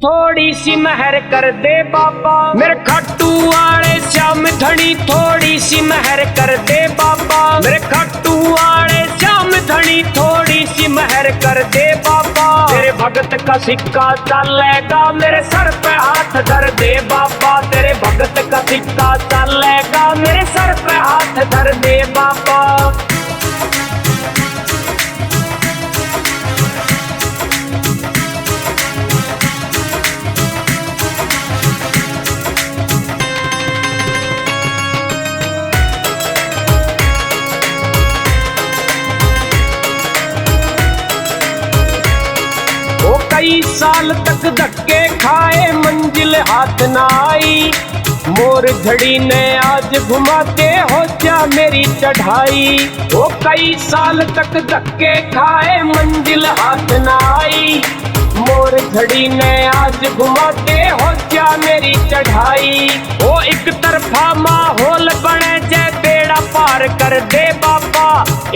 थोड़ी सी मेहर कर दे बाबा मेरे खट्टू वाले श्याम धनी, थोड़ी सी मेहर कर दे बाबा मेरे खट्टू वाले श्याम धनी, थोड़ी सी मेहर कर दे बाबा। तेरे भगत का सिक्का चलेगा मेरे सर पे हाथ धर दे बाबा, तेरे भगत का सिक्का चलेगा मेरे सर पे हाथ धर दे बाबा। कई साल तक धक्के खाए मंजिल हाथ ना आई, मोर झड़ी ने आज घुमाते हो जा मेरी चढ़ाई। ओ कई साल तक धक्के खाए मंजिल हाथ ना आई, मोर झड़ी ने आज घुमाते हो जा मेरी चढ़ाई। ओ एक तरफा माहौल बने जय बेड़ा पार कर दे बाबा,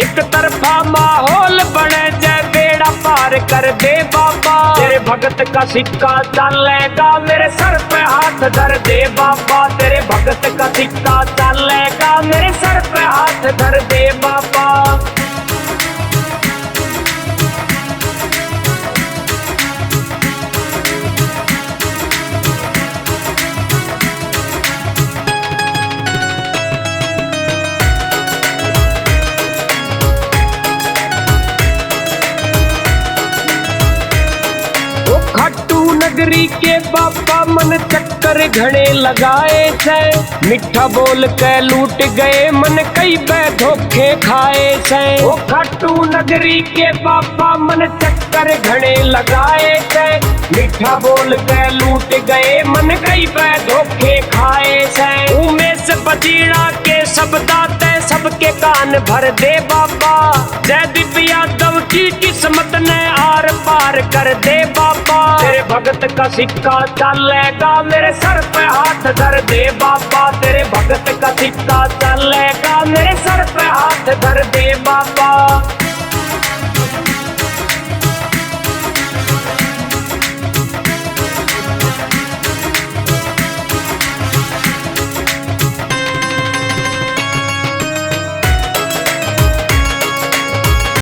एक तरफा माहौल बने जय बेड़ा पार कर दे बाबा। तेरे भगत का सिक्का चलेगा मेरे सर पे हाथ धर दे बाबा, तेरे भगत का सिक्का चलेगा मेरे सर पे हाथ धर दे बाबा। खट्टू नगरी के बाबा मन चक्कर घड़े लगाए थे, मिठा बोल के लूट गए मन कई बे धोखे खाए थे। ओ खट्टू नगरी के बाबा मन चक्कर घड़े लगाए थे, मिठा बोल के लूट गए मन कई बे धोखे खाए थे। उमेश बजीड़ा के सब दाते सबके कान भर दे बाबा, जयदीप यादव की किस्मत ने आर पार कर दे बाबा। तेरे भगत का सिक्का चलेगा मेरे सर पे हाथ धर दे बाबा, तेरे भगत का सिक्का चलेगा मेरे सर पे हाथ धर दे बाबा।